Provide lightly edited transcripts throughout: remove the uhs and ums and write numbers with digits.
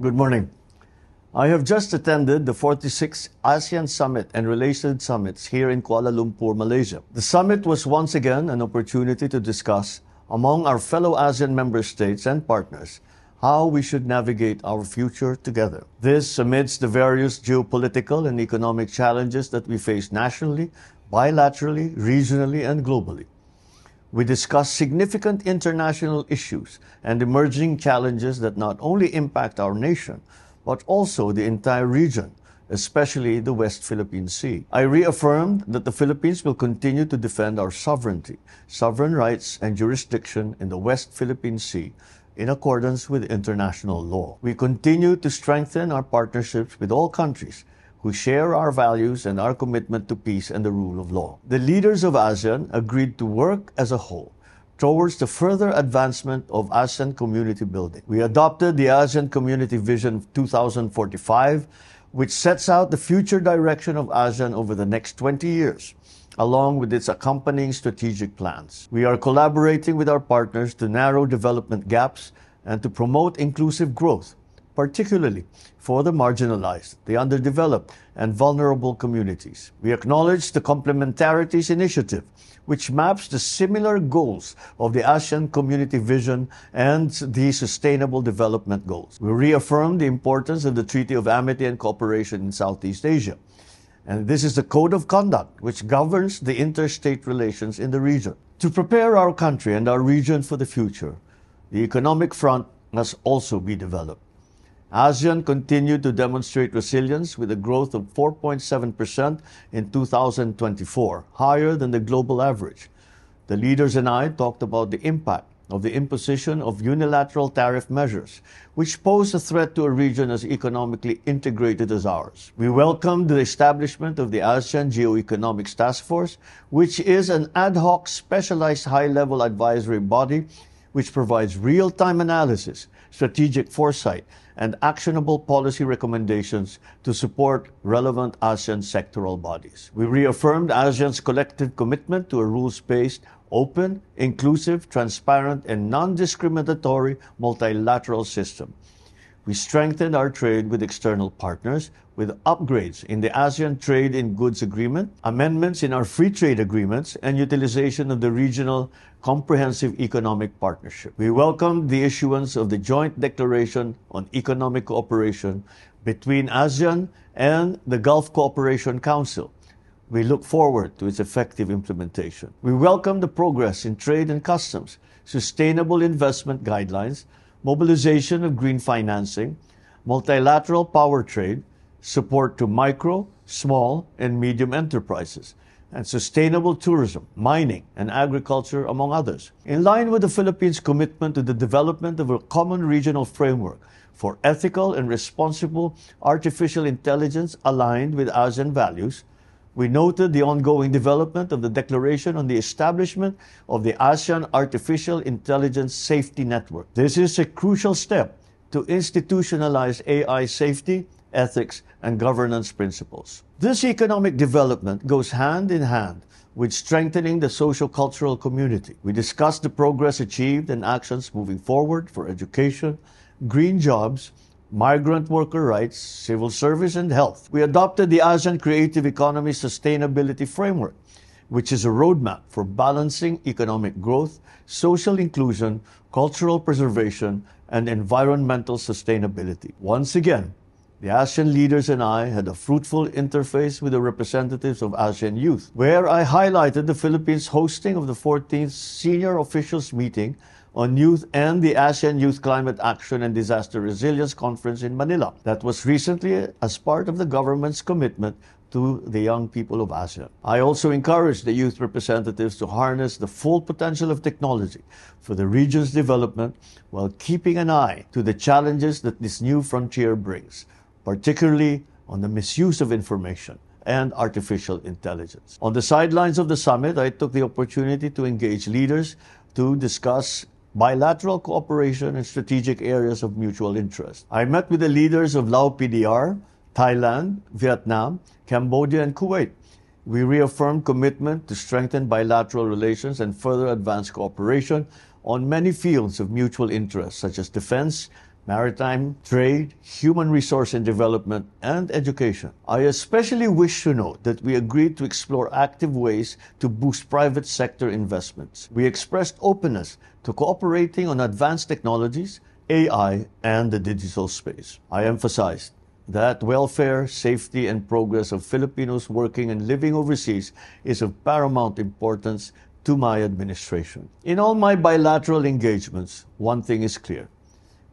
Good morning. I have just attended the 46th ASEAN Summit and related summits here in Kuala Lumpur, Malaysia. The summit was once again an opportunity to discuss among our fellow ASEAN member states and partners how we should navigate our future together. This amidst the various geopolitical and economic challenges that we face nationally, bilaterally, regionally, and globally. We discussed significant international issues and emerging challenges that not only impact our nation, but also the entire region, especially the West Philippine Sea. I reaffirmed that the Philippines will continue to defend our sovereignty, sovereign rights, and jurisdiction in the West Philippine Sea in accordance with international law. We continue to strengthen our partnerships with all countries who share our values and our commitment to peace and the rule of law. The leaders of ASEAN agreed to work as a whole towards the further advancement of ASEAN community building. We adopted the ASEAN Community Vision 2045, which sets out the future direction of ASEAN over the next 20 years, along with its accompanying strategic plans. We are collaborating with our partners to narrow development gaps and to promote inclusive growth, particularly for the marginalized, the underdeveloped, and vulnerable communities. We acknowledge the Complementarities Initiative, which maps the similar goals of the ASEAN Community Vision and the Sustainable Development Goals. We reaffirm the importance of the Treaty of Amity and Cooperation in Southeast Asia. And this is the code of conduct which governs the interstate relations in the region. To prepare our country and our region for the future, the economic front must also be developed. ASEAN continued to demonstrate resilience with a growth of 4.7% in 2024, higher than the global average. The leaders and I talked about the impact of the imposition of unilateral tariff measures, which pose a threat to a region as economically integrated as ours. We welcomed the establishment of the ASEAN Geoeconomics Task Force, which is an ad hoc specialized high-level advisory body which provides real-time analysis, strategic foresight, and actionable policy recommendations to support relevant ASEAN sectoral bodies. We reaffirmed ASEAN's collective commitment to a rules-based, open, inclusive, transparent, and non-discriminatory multilateral system. We strengthened our trade with external partners with upgrades in the ASEAN Trade in Goods Agreement, amendments in our free trade agreements, and utilization of the Regional Comprehensive Economic Partnership. We welcomed the issuance of the Joint Declaration on Economic Cooperation between ASEAN and the Gulf Cooperation Council. We look forward to its effective implementation. We welcome the progress in trade and customs, sustainable investment guidelines, mobilization of green financing, multilateral power trade, support to micro, small, and medium enterprises, and sustainable tourism, mining, and agriculture, among others. In line with the Philippines' commitment to the development of a common regional framework for ethical and responsible artificial intelligence aligned with ASEAN values, we noted the ongoing development of the Declaration on the Establishment of the ASEAN Artificial Intelligence Safety Network. This is a crucial step to institutionalize AI safety, ethics, and governance principles. This economic development goes hand in hand with strengthening the socio-cultural community. We discussed the progress achieved and actions moving forward for education, green jobs, migrant worker rights, civil service, and health. We adopted the ASEAN Creative Economy Sustainability Framework, which is a roadmap for balancing economic growth, social inclusion, cultural preservation, and environmental sustainability. Once again, the ASEAN leaders and I had a fruitful interface with the representatives of ASEAN Youth, where I highlighted the Philippines' hosting of the 14th Senior Officials Meeting on Youth and the ASEAN Youth Climate Action and Disaster Resilience Conference in Manila. That was recently as part of the government's commitment to the young people of ASEAN. I also encouraged the youth representatives to harness the full potential of technology for the region's development while keeping an eye to the challenges that this new frontier brings, particularly on the misuse of information and artificial intelligence. On the sidelines of the summit, I took the opportunity to engage leaders to discuss bilateral cooperation in strategic areas of mutual interest. I met with the leaders of Lao PDR, Thailand, Vietnam, Cambodia, and Kuwait. We reaffirmed commitment to strengthen bilateral relations and further advance cooperation on many fields of mutual interest, such as defense, maritime, trade, human resource and development, and education. I especially wish to note that we agreed to explore active ways to boost private sector investments. We expressed openness to cooperating on advanced technologies, AI, and the digital space. I emphasized that welfare, safety, and progress of Filipinos working and living overseas is of paramount importance to my administration. In all my bilateral engagements, one thing is clear.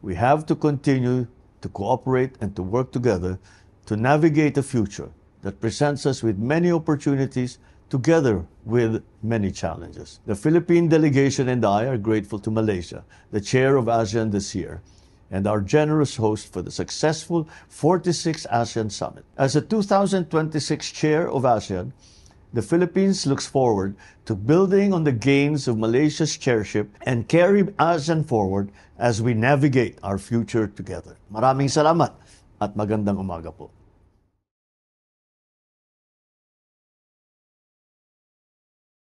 We have to continue to cooperate and to work together to navigate a future that presents us with many opportunities together with many challenges. The Philippine delegation and I are grateful to Malaysia, the chair of ASEAN this year, and our generous host for the successful 46th ASEAN Summit. As the 2026 chair of ASEAN, the Philippines looks forward to building on the gains of Malaysia's chairship and carry ASEAN forward as we navigate our future together. Maraming salamat at magandang umaga po.